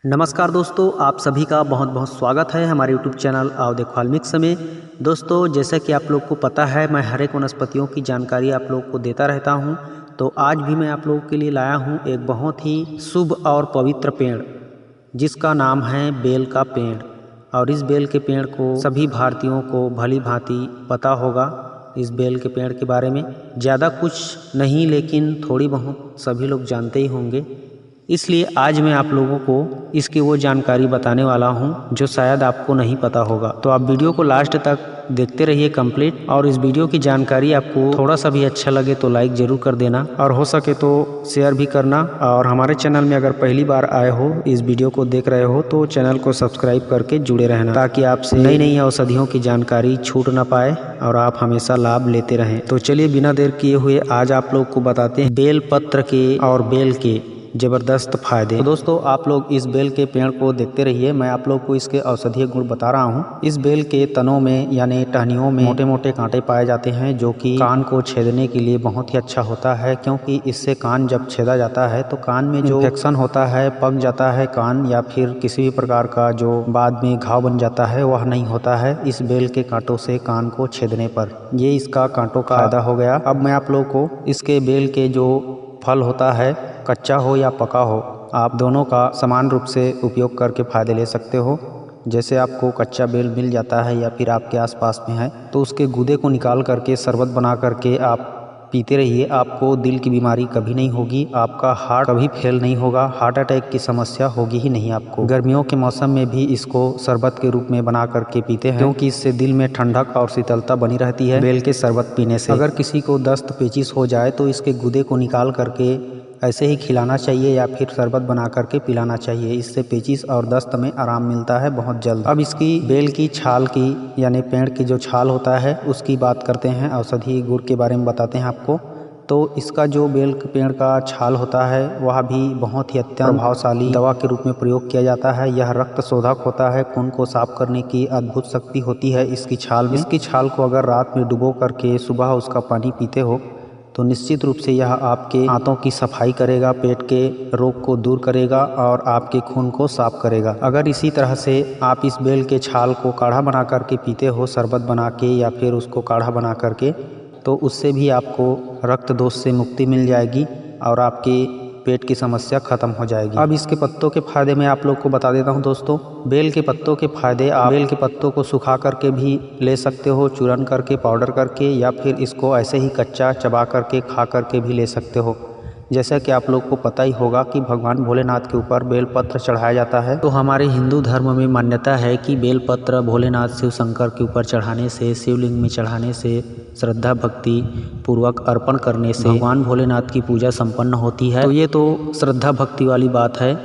नमस्कार दोस्तों, आप सभी का बहुत बहुत स्वागत है हमारे YouTube चैनल आओ देखो वाल्मीकि में। दोस्तों, जैसा कि आप लोग को पता है, मैं हर एक वनस्पतियों की जानकारी आप लोग को देता रहता हूं। तो आज भी मैं आप लोगों के लिए लाया हूं एक बहुत ही शुभ और पवित्र पेड़, जिसका नाम है बेल का पेड़। और इस बेल के पेड़ को सभी भारतीयों को भली भांति पता होगा। इस बेल के पेड़ के बारे में ज़्यादा कुछ नहीं, लेकिन थोड़ी बहुत सभी लोग जानते ही होंगे। इसलिए आज मैं आप लोगों को इसकी वो जानकारी बताने वाला हूं जो शायद आपको नहीं पता होगा। तो आप वीडियो को लास्ट तक देखते रहिए कंप्लीट। और इस वीडियो की जानकारी आपको थोड़ा सा भी अच्छा लगे तो लाइक ज़रूर कर देना, और हो सके तो शेयर भी करना। और हमारे चैनल में अगर पहली बार आए हो, इस वीडियो को देख रहे हो, तो चैनल को सब्सक्राइब करके जुड़े रहना, ताकि आपसे नई नई औषधियों की जानकारी छूट ना पाए और आप हमेशा लाभ लेते रहें। तो चलिए बिना देर किए हुए आज आप लोग को बताते हैं बेल पत्र के और बेल के ज़बरदस्त फायदे। तो दोस्तों, आप लोग इस बेल के पेड़ को देखते रहिए। मैं आप लोग को इसके औषधीय गुण बता रहा हूँ। इस बेल के तनों में यानी टहनियों में मोटे मोटे कांटे पाए जाते हैं, जो कि कान को छेदने के लिए बहुत ही अच्छा होता है। क्योंकि इससे कान जब छेदा जाता है तो कान में जो इन्फेक्शन होता है, पक जाता है कान, या फिर किसी भी प्रकार का जो बाद में घाव बन जाता है, वह नहीं होता है इस बेल के कांटों से कान को छेदने पर। ये इसका कांटों का फायदा हो गया। अब मैं आप लोग को इसके बेल के जो फल होता है, कच्चा हो या पका हो, आप दोनों का समान रूप से उपयोग करके फ़ायदे ले सकते हो। जैसे आपको कच्चा बेल मिल जाता है या फिर आपके आसपास में है, तो उसके गूदे को निकाल करके शरबत बना करके आप पीते रहिए। आपको दिल की बीमारी कभी नहीं होगी, आपका हार्ट कभी फेल नहीं होगा, हार्ट अटैक की समस्या होगी ही नहीं आपको। गर्मियों के मौसम में भी इसको शरबत के रूप में बना करके पीते हैं, क्योंकि इससे दिल में ठंडक और शीतलता बनी रहती है बेल के शरबत पीने से। अगर किसी को दस्त पेचिश हो जाए तो इसके गूदे को निकाल करके ऐसे ही खिलाना चाहिए या फिर शरबत बना करके पिलाना चाहिए। इससे पेचिश और दस्त में आराम मिलता है बहुत जल्द। अब इसकी बेल की छाल की यानी पेड़ की जो छाल होता है उसकी बात करते हैं, औषधि गुण के बारे में बताते हैं आपको। तो इसका जो बेल के पेड़ का छाल होता है वह भी बहुत ही अत्यंत प्रभावशाली दवा के रूप में प्रयोग किया जाता है। यह रक्त शोधक होता है, खून को साफ करने की अद्भुत शक्ति होती है इसकी छाल में। इसकी छाल को अगर रात में डुबो करके सुबह उसका पानी पीते हो तो निश्चित रूप से यह आपके आंतों की सफाई करेगा, पेट के रोग को दूर करेगा और आपके खून को साफ करेगा। अगर इसी तरह से आप इस बेल के छाल को काढ़ा बना करके पीते हो, शरबत बना के या फिर उसको काढ़ा बना करके, तो उससे भी आपको रक्त दोष से मुक्ति मिल जाएगी और आपके पेट की समस्या खत्म हो जाएगी। अब इसके पत्तों के फायदे मैं आप लोग को बता देता हूं दोस्तों। बेल के पत्तों के फायदे, आप बेल के पत्तों को सुखा करके भी ले सकते हो, चूरन करके, पाउडर करके, या फिर इसको ऐसे ही कच्चा चबा करके खा करके भी ले सकते हो। जैसा कि आप लोग को पता ही होगा कि भगवान भोलेनाथ के ऊपर बेलपत्र चढ़ाया जाता है। तो हमारे हिंदू धर्म में मान्यता है कि बेलपत्र भोलेनाथ शिव शंकर के ऊपर चढ़ाने से, शिवलिंग में चढ़ाने से, श्रद्धा भक्ति पूर्वक अर्पण करने से भगवान भोलेनाथ की पूजा संपन्न होती है। तो ये तो श्रद्धा भक्ति वाली बात है।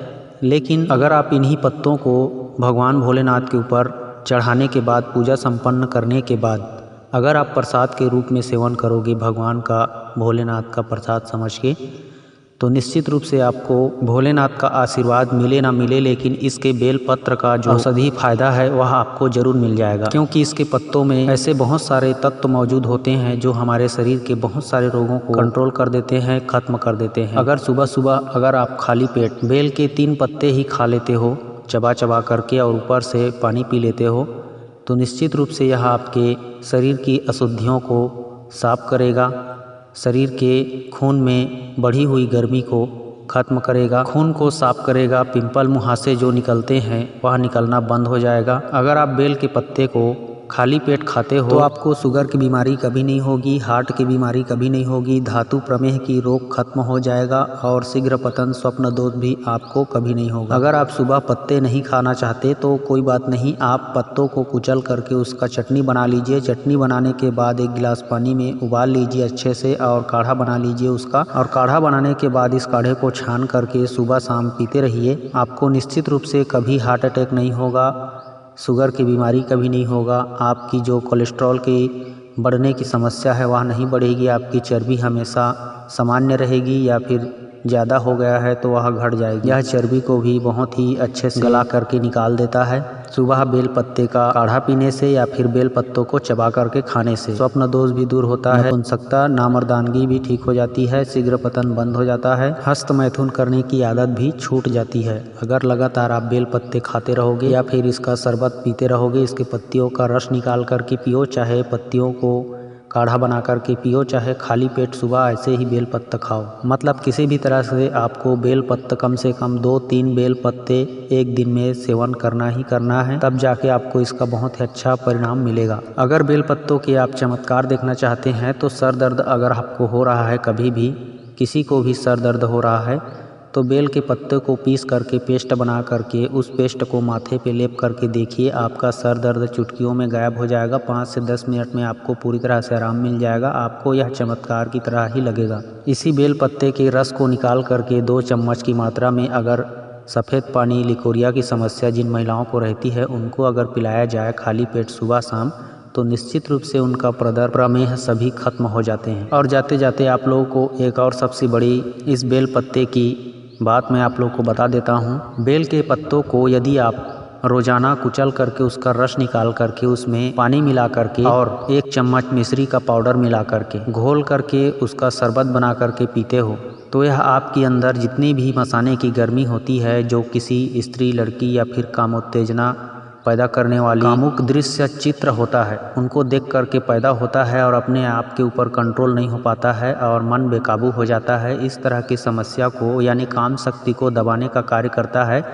लेकिन अगर आप इन्हीं पत्तों को भगवान भोलेनाथ के ऊपर चढ़ाने के बाद, पूजा संपन्न करने के बाद, अगर आप प्रसाद के रूप में सेवन करोगे भगवान का, भोलेनाथ का प्रसाद समझ के, तो निश्चित रूप से आपको भोलेनाथ का आशीर्वाद मिले ना मिले, लेकिन इसके बेल पत्र का जो औषधि फायदा है वह आपको जरूर मिल जाएगा। क्योंकि इसके पत्तों में ऐसे बहुत सारे तत्व मौजूद होते हैं जो हमारे शरीर के बहुत सारे रोगों को कंट्रोल कर देते हैं, खत्म कर देते हैं। अगर सुबह सुबह अगर आप खाली पेट बेल के 3 पत्ते ही खा लेते हो, चबा चबा करके, और ऊपर से पानी पी लेते हो, तो निश्चित रूप से यह आपके शरीर की अशुद्धियों को साफ करेगा, शरीर के खून में बढ़ी हुई गर्मी को खत्म करेगा, खून को साफ करेगा। पिंपल मुहासे जो निकलते हैं वह निकलना बंद हो जाएगा। अगर आप बेल के पत्ते को खाली पेट खाते हो तो आपको शुगर की बीमारी कभी नहीं होगी, हार्ट की बीमारी कभी नहीं होगी, धातु प्रमेह की रोग खत्म हो जाएगा, और शीघ्र पतन स्वप्न दोष भी आपको कभी नहीं होगा। अगर आप सुबह पत्ते नहीं खाना चाहते तो कोई बात नहीं, आप पत्तों को कुचल करके उसका चटनी बना लीजिए। चटनी बनाने के बाद 1 गिलास पानी में उबाल लीजिए अच्छे से, और काढ़ा बना लीजिए उसका। और काढ़ा बनाने के बाद इस काढ़े को छान करके सुबह शाम पीते रहिए। आपको निश्चित रूप से कभी हार्ट अटैक नहीं होगा, शुगर की बीमारी कभी नहीं होगा, आपकी जो कोलेस्ट्रॉल की बढ़ने की समस्या है वह नहीं बढ़ेगी, आपकी चर्बी हमेशा सामान्य रहेगी या फिर ज़्यादा हो गया है तो वह घट जाएगी। यह चर्बी को भी बहुत ही अच्छे से गला करके निकाल देता है। सुबह बेल पत्ते का काढ़ा पीने से या फिर बेल पत्तों को चबा करके खाने से स्वप्न दोष भी दूर होता है, नपुंसकता नामर्दानगी भी ठीक हो जाती है, शीघ्र पतन बंद हो जाता है, हस्त मैथुन करने की आदत भी छूट जाती है। अगर लगातार आप बेल पत्ते खाते रहोगे या फिर इसका शरबत पीते रहोगे, इसके पत्तियों का रस निकाल करके पियो, चाहे पत्तियों को काढ़ा बना करके पियो, चाहे खाली पेट सुबह ऐसे ही बेल पत्ता खाओ। मतलब किसी भी तरह से आपको बेल पत्ता कम से कम 2-3 बेल पत्ते एक दिन में सेवन करना ही करना है, तब जाके आपको इसका बहुत ही अच्छा परिणाम मिलेगा। अगर बेल पत्तों के आप चमत्कार देखना चाहते हैं तो सर दर्द अगर आपको हो रहा है, कभी भी किसी को भी सर दर्द हो रहा है तो बेल के पत्ते को पीस करके पेस्ट बना करके उस पेस्ट को माथे पे लेप करके देखिए, आपका सर दर्द चुटकियों में गायब हो जाएगा। 5 से 10 मिनट में आपको पूरी तरह से आराम मिल जाएगा। आपको यह चमत्कार की तरह ही लगेगा। इसी बेल पत्ते के रस को निकाल करके 2 चम्मच की मात्रा में अगर सफ़ेद पानी लिकोरिया की समस्या जिन महिलाओं को रहती है उनको अगर पिलाया जाए खाली पेट सुबह शाम, तो निश्चित रूप से उनका प्रमेह सभी खत्म हो जाते हैं। और जाते जाते आप लोगों को एक और सबसे बड़ी इस बेल पत्ते की बात मैं आप लोग को बता देता हूँ। बेल के पत्तों को यदि आप रोजाना कुचल करके उसका रस निकाल करके उसमें पानी मिला करके और 1 चम्मच मिश्री का पाउडर मिला करके घोल करके उसका शरबत बना करके पीते हो, तो यह आपके अंदर जितनी भी मसाने की गर्मी होती है, जो किसी स्त्री, लड़की या फिर कामोत्तेजना पैदा करने वाली कामुक दृश्य चित्र होता है, उनको देख करके पैदा होता है और अपने आप के ऊपर कंट्रोल नहीं हो पाता है और मन बेकाबू हो जाता है। इस तरह की समस्या को यानी काम शक्ति को दबाने का कार्य करता है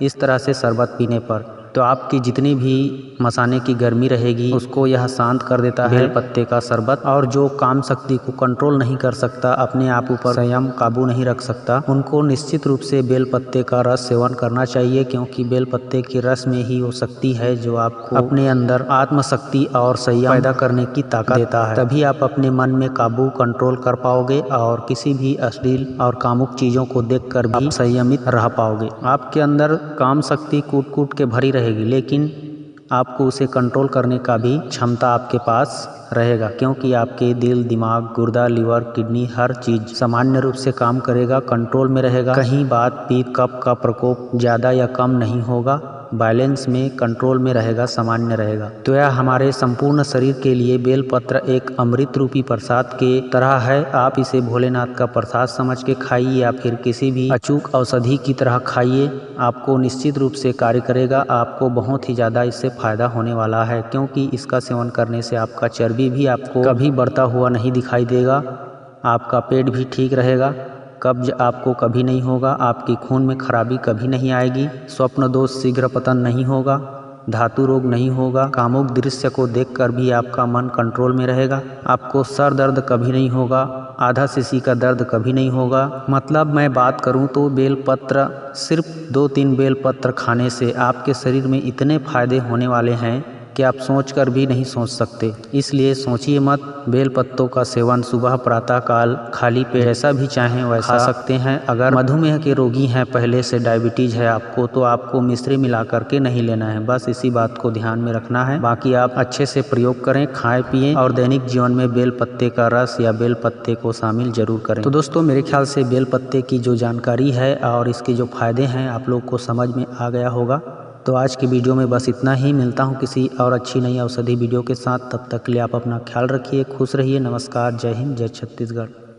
इस तरह से शरबत पीने पर। तो आपकी जितनी भी मसाने की गर्मी रहेगी उसको यह शांत कर देता है बेल पत्ते का शरबत। और जो काम शक्ति को कंट्रोल नहीं कर सकता, अपने आप ऊपर संयम काबू नहीं रख सकता, उनको निश्चित रूप से बेल पत्ते का रस सेवन करना चाहिए, क्योंकि बेल पत्ते के रस में ही वो शक्ति है जो आपको अपने अंदर आत्मशक्ति और संयम पैदा करने की ताकत देता है। तभी आप अपने मन में काबू कंट्रोल कर पाओगे और किसी भी अश्लील और कामुक चीज़ों को देख कर भी संयमित रह पाओगे। आपके अंदर काम शक्ति कूट कूट के भरी रहेगी, लेकिन आपको उसे कंट्रोल करने का भी क्षमता आपके पास रहेगा, क्योंकि आपके दिल, दिमाग, गुर्दा, लीवर, किडनी हर चीज़ सामान्य रूप से काम करेगा, कंट्रोल में रहेगा। कहीं बात पीत कफ का प्रकोप ज़्यादा या कम नहीं होगा, बैलेंस में कंट्रोल में रहेगा, सामान्य रहेगा। तो यह हमारे संपूर्ण शरीर के लिए बेलपत्र एक अमृत रूपी प्रसाद के तरह है। आप इसे भोलेनाथ का प्रसाद समझ के खाइए या फिर किसी भी अचूक औषधि की तरह खाइए, आपको निश्चित रूप से कार्य करेगा। आपको बहुत ही ज़्यादा इससे फायदा होने वाला है, क्योंकि इसका सेवन करने से आपका चर्बी भी आपको कभी बढ़ता हुआ नहीं दिखाई देगा, आपका पेट भी ठीक रहेगा, कब्ज आपको कभी नहीं होगा, आपकी खून में खराबी कभी नहीं आएगी, स्वप्न दोष शीघ्र पतन नहीं होगा, धातु रोग नहीं होगा, कामुक दृश्य को देखकर भी आपका मन कंट्रोल में रहेगा, आपको सर दर्द कभी नहीं होगा, आधा शीशी का दर्द कभी नहीं होगा। मतलब मैं बात करूं तो बेलपत्र सिर्फ 2-3 बेलपत्र खाने से आपके शरीर में इतने फायदे होने वाले हैं कि आप सोचकर भी नहीं सोच सकते। इसलिए सोचिए मत, बेल पत्तों का सेवन सुबह प्रातः काल खाली पेट जैसा भी चाहें वैसा खा सकते हैं। अगर मधुमेह के रोगी हैं, पहले से डायबिटीज है आपको, तो आपको मिश्री मिला करके नहीं लेना है, बस इसी बात को ध्यान में रखना है। बाकी आप अच्छे से प्रयोग करें, खाएं पिएं और दैनिक जीवन में बेल पत्ते का रस या बेल पत्ते को शामिल जरूर करें। तो दोस्तों, मेरे ख्याल से बेल पत्ते की जो जानकारी है और इसके जो फायदे हैं आप लोग को समझ में आ गया होगा। तो आज की वीडियो में बस इतना ही। मिलता हूँ किसी और अच्छी नई औषधि वीडियो के साथ। तब तक के लिए आप अपना ख्याल रखिए, खुश रहिए। नमस्कार, जय हिंद, जय छत्तीसगढ़।